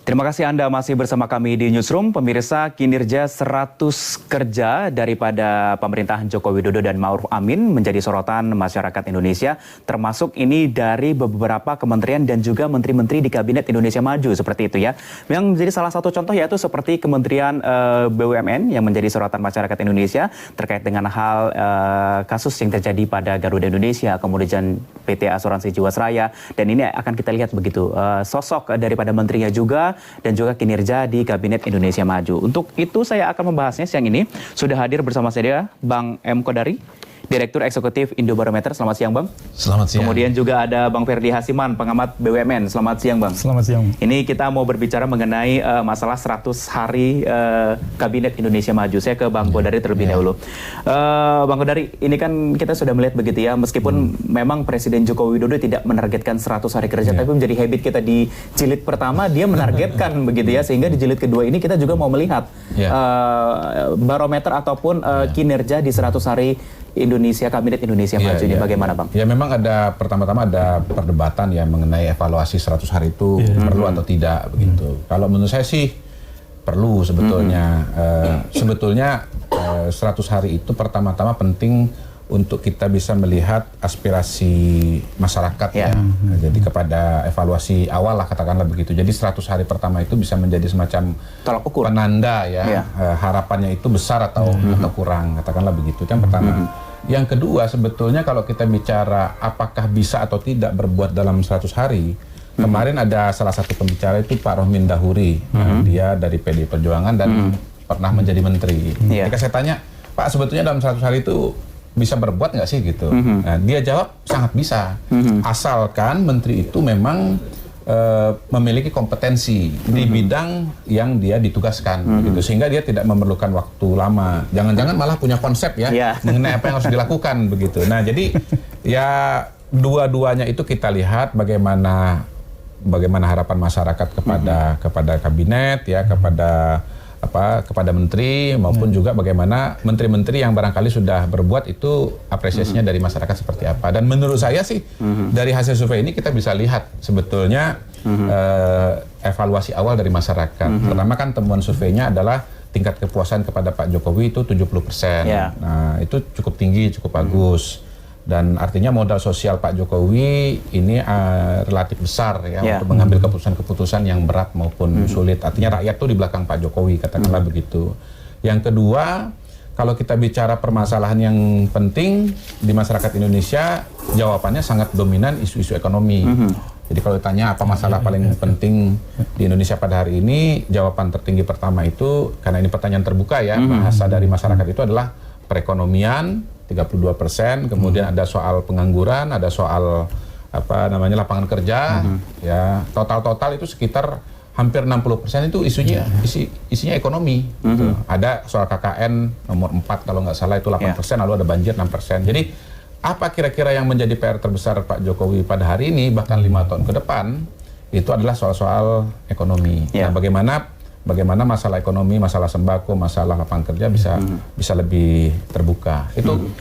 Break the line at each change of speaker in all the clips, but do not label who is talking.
Terima kasih Anda masih bersama kami di Newsroom. Pemirsa, kinerja 100 kerja daripada pemerintahan Joko Widodo dan Ma'ruf Amin menjadi sorotan masyarakat Indonesia, termasuk ini dari beberapa kementerian dan juga menteri-menteri di Kabinet Indonesia Maju, seperti itu ya. Yang menjadi salah satu contoh yaitu seperti Kementerian BUMN yang menjadi sorotan masyarakat Indonesia terkait dengan hal kasus yang terjadi pada Garuda Indonesia, kemudian PT Asuransi Jiwasraya, dan ini akan kita lihat begitu sosok daripada menterinya juga dan juga kinerja di Kabinet Indonesia Maju. Untuk itu saya akan membahasnya siang ini. Sudah hadir bersama saya Bang M. Kodari, Direktur Eksekutif Indobarometer. Selamat siang, Bang.
Selamat siang.
Kemudian juga ada Bang Ferdi Hasiman, pengamat BUMN. Selamat siang, Bang.
Selamat siang.
Ini kita mau berbicara mengenai masalah 100 hari Kabinet Indonesia Maju. Saya ke Bang Kodari terlebih dahulu. Bang Kodari, ini kan kita sudah melihat begitu ya, meskipun memang Presiden Joko Widodo tidak menargetkan 100 hari kerja, tapi menjadi habit kita di jilid pertama, dia menargetkan begitu ya, sehingga di jilid kedua ini kita juga mau melihat barometer ataupun kinerja di 100 hari Indonesia, Kabinet Indonesia Maju ini bagaimana, Bang?
Ya, memang ada pertama-tama ada perdebatan ya mengenai evaluasi 100 hari itu perlu atau tidak begitu. Kalau menurut saya sih perlu sebetulnya. Sebetulnya 100 hari itu pertama-tama penting untuk kita bisa melihat aspirasi masyarakat ya. Jadi kepada evaluasi awal lah, katakanlah begitu. Jadi 100 hari pertama itu bisa menjadi semacam tolak ukur, penanda ya, harapannya itu besar atau kurang, katakanlah begitu. Itu yang pertama. Yang kedua, sebetulnya kalau kita bicara apakah bisa atau tidak berbuat dalam 100 hari, kemarin ada salah satu pembicara itu Pak Rohmin Dahuri, dia dari PD Perjuangan dan pernah menjadi menteri. Ketika saya tanya, Pak, sebetulnya dalam 100 hari itu bisa berbuat nggak sih gitu? Nah, dia jawab sangat bisa, asalkan menteri itu memang memiliki kompetensi di bidang yang dia ditugaskan, gitu, sehingga dia tidak memerlukan waktu lama. Jangan-jangan malah punya konsep ya mengenai apa yang harus dilakukan begitu. Nah, jadi ya dua-duanya itu kita lihat bagaimana harapan masyarakat kepada kabinet ya, kepada menteri maupun juga bagaimana menteri-menteri yang barangkali sudah berbuat itu apresiasinya dari masyarakat seperti apa. Dan menurut saya sih dari hasil survei ini kita bisa lihat sebetulnya evaluasi awal dari masyarakat. Pertama kan temuan surveinya adalah tingkat kepuasan kepada Pak Jokowi itu 70%. Nah, itu cukup tinggi, cukup bagus. Dan artinya modal sosial Pak Jokowi ini relatif besar ya untuk mengambil keputusan-keputusan yang berat maupun sulit. Artinya rakyat tuh di belakang Pak Jokowi, katakanlah begitu. Yang kedua, kalau kita bicara permasalahan yang penting di masyarakat Indonesia, jawabannya sangat dominan isu-isu ekonomi. Jadi kalau ditanya apa masalah paling penting di Indonesia pada hari ini, jawaban tertinggi pertama itu, karena ini pertanyaan terbuka ya, bahasa dari masyarakat itu adalah perekonomian, 32%, kemudian ada soal pengangguran, ada soal lapangan kerja, ya total itu sekitar hampir 60% itu isinya ekonomi. Ada soal KKN nomor 4 kalau nggak salah itu 8%, lalu ada banjir 6%. Jadi apa kira-kira yang menjadi PR terbesar Pak Jokowi pada hari ini bahkan 5 tahun ke depan itu adalah soal-soal ekonomi. Nah, bagaimana masalah ekonomi, masalah sembako, masalah lapangan kerja bisa lebih terbuka. Itu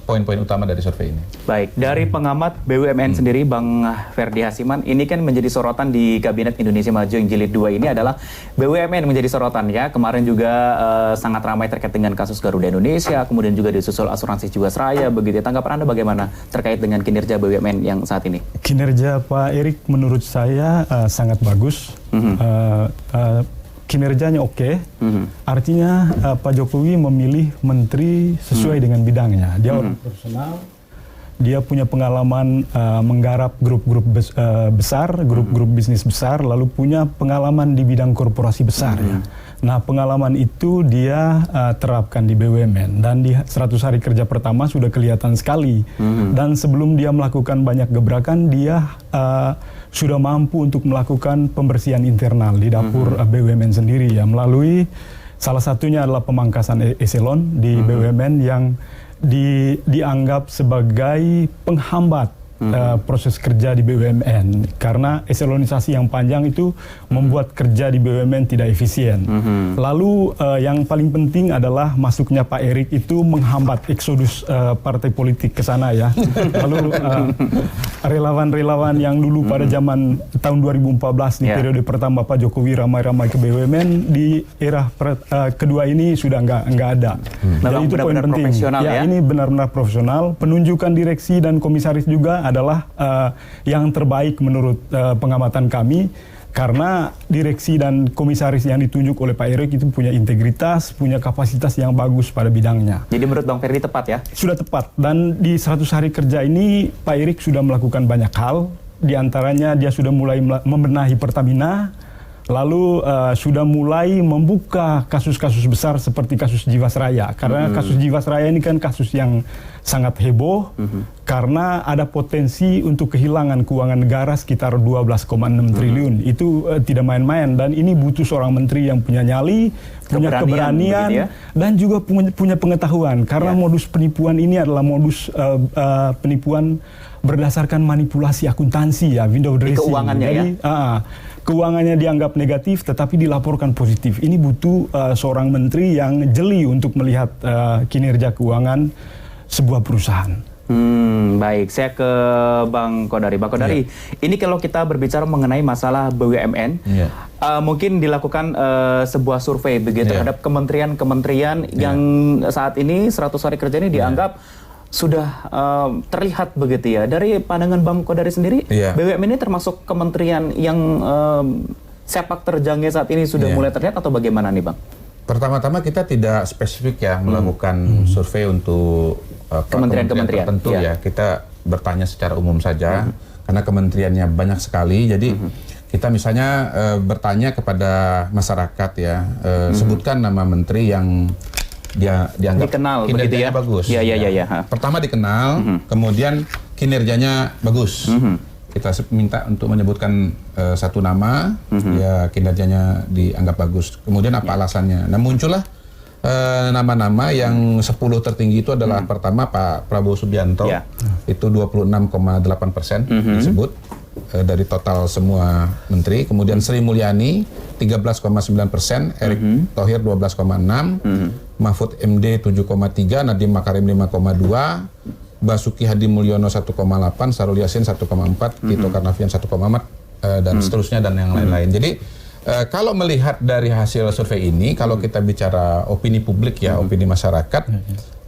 poin-poin utama dari survei ini.
Baik, dari pengamat BUMN sendiri, Bang Ferdi Hasiman, ini kan menjadi sorotan di Kabinet Indonesia Maju yang jilid 2 ini adalah BUMN menjadi sorotan ya. Kemarin juga sangat ramai terkait dengan kasus Garuda Indonesia, kemudian juga disusul Asuransi Jiwasraya, begitu. Tanggapan Anda bagaimana terkait dengan kinerja BUMN yang saat ini?
Kinerja Pak Erik menurut saya sangat bagus. Kinerjanya oke. Artinya Pak Jokowi memilih menteri sesuai dengan bidangnya. Dia orang profesional, dia punya pengalaman menggarap grup-grup besar, grup-grup bisnis besar, lalu punya pengalaman di bidang korporasi besar. Ya. Nah, pengalaman itu dia terapkan di BUMN, dan di 100 hari kerja pertama sudah kelihatan sekali. Dan sebelum dia melakukan banyak gebrakan, dia sudah mampu untuk melakukan pembersihan internal di dapur BUMN sendiri ya, melalui salah satunya adalah pemangkasan eselon di BUMN yang dianggap sebagai penghambat proses kerja di BUMN, karena eselonisasi yang panjang itu membuat kerja di BUMN tidak efisien. Lalu yang paling penting adalah masuknya Pak Erik itu menghambat eksodus partai politik ke sana ya. Lalu relawan-relawan yang dulu pada zaman tahun 2014 di periode pertama Pak Jokowi ramai-ramai ke BUMN, di era kedua ini sudah nggak ada. Jadi itu poin penting. Ya, ini benar-benar profesional. Penunjukan direksi dan komisaris juga adalah yang terbaik menurut pengamatan kami. Karena direksi dan komisaris yang ditunjuk oleh Pak Erik itu punya integritas, punya kapasitas yang bagus pada bidangnya.
Jadi menurut Bang Ferdi tepat ya? Sudah
tepat. Dan di 100 hari kerja ini Pak Erik sudah melakukan banyak hal. Di antaranya dia sudah mulai membenahi Pertamina, lalu sudah mulai membuka kasus-kasus besar seperti kasus Jiwasraya. Karena kasus Jiwasraya ini kan kasus yang sangat heboh, karena ada potensi untuk kehilangan keuangan negara sekitar 12,6 triliun. Itu tidak main-main, dan ini butuh seorang menteri yang punya nyali, punya keberanian, ya? Dan juga punya pengetahuan. Karena modus penipuan ini adalah modus penipuan berdasarkan manipulasi akuntansi ya, window dressing.
Di keuangannya. Jadi,
keuangannya dianggap negatif tetapi dilaporkan positif. Ini butuh seorang menteri yang jeli untuk melihat kinerja keuangan sebuah perusahaan.
Baik, saya ke Bang Kodari. Bang Kodari, ini kalau kita berbicara mengenai masalah BUMN, mungkin dilakukan sebuah survei begitu terhadap kementerian-kementerian yang saat ini 100 hari kerja ini dianggap sudah terlihat begitu ya. Dari pandangan Bang Kodari sendiri, BUMN ini termasuk kementerian yang sepak terjangnya saat ini sudah mulai terlihat atau bagaimana nih Bang?
Pertama-tama kita tidak spesifik ya melakukan survei untuk kementerian tertentu ya. Kita bertanya secara umum saja karena kementeriannya banyak sekali. Jadi kita misalnya bertanya kepada masyarakat ya, sebutkan nama menteri yang dia dianggap
dikenal
kinerjanya bagus. Pertama dikenal, kemudian kinerjanya bagus. Kita minta untuk menyebutkan satu nama, ya kinerjanya dianggap bagus. Kemudian apa alasannya? Nah muncullah nama-nama yang 10 tertinggi itu adalah pertama Pak Prabowo Subianto, itu 26,8% disebut dari total semua menteri. Kemudian Sri Mulyani 13,9%, Erick Thohir 12,6%, Mahfud MD 7,3%, Nadiem Makarim 5,2%, Basuki Hadi Mulyono 1,8%, Syahrul Yassin 1,4%, Tito Karnavian 1,4%, dan seterusnya dan yang lain-lain. Jadi kalau melihat dari hasil survei ini, kalau kita bicara opini publik ya, opini masyarakat,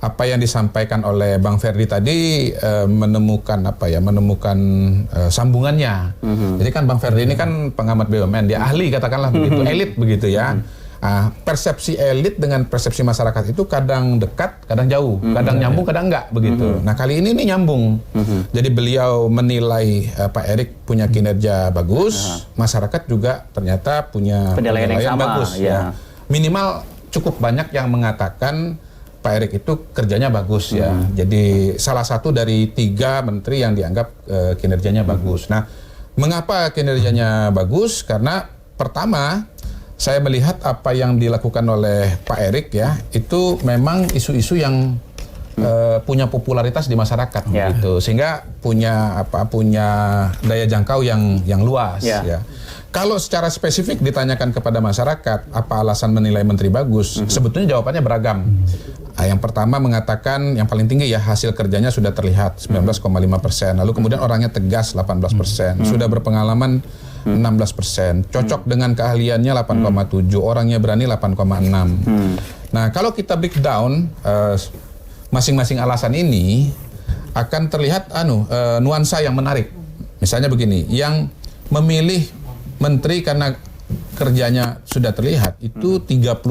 apa yang disampaikan oleh Bang Ferdi tadi menemukan sambungannya. Jadi kan Bang Ferdi ini kan pengamat BUMN, dia ahli katakanlah begitu, elit begitu ya. Persepsi elit dengan persepsi masyarakat itu kadang dekat, kadang jauh, kadang nyambung, kadang enggak begitu. Nah kali ini nyambung. Jadi beliau menilai Pak Erik punya kinerja bagus, masyarakat juga ternyata punya penilaian yang bagus. Ya. Minimal cukup banyak yang mengatakan Pak Erik itu kerjanya bagus ya. Jadi salah satu dari 3 menteri yang dianggap kinerjanya bagus. Nah, mengapa kinerjanya bagus? Karena pertama, saya melihat apa yang dilakukan oleh Pak Erik ya, itu memang isu-isu yang punya popularitas di masyarakat gitu. Sehingga punya daya jangkau yang luas ya. Kalau secara spesifik ditanyakan kepada masyarakat apa alasan menilai menteri bagus, sebetulnya jawabannya beragam. Yang pertama mengatakan yang paling tinggi ya hasil kerjanya sudah terlihat 19,5%. Lalu kemudian orangnya tegas 18%, sudah berpengalaman 16%, cocok dengan keahliannya 8,7, orangnya berani 8,6. Nah kalau kita breakdown masing-masing alasan ini akan terlihat nuansa yang menarik. Misalnya begini, yang memilih menteri karena kerjanya sudah terlihat itu 31%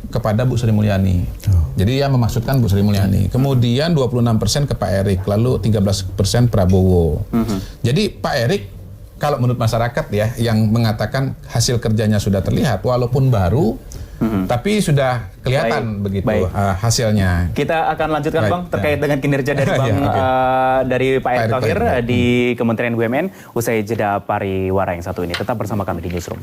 kepada Bu Sri Mulyani. Jadi yang memaksudkan Bu Sri Mulyani. Kemudian 26% ke Pak Erik, lalu 13% Prabowo. Jadi Pak Erik kalau menurut masyarakat ya yang mengatakan hasil kerjanya sudah terlihat walaupun baru, tapi sudah kelihatan begitu hasilnya.
Kita akan lanjutkan Bang terkait dengan kinerja dari Bang dari Pak Erick Thohir di Kementerian BUMN usai jeda pariwara yang satu ini. Tetap bersama kami di Newsroom.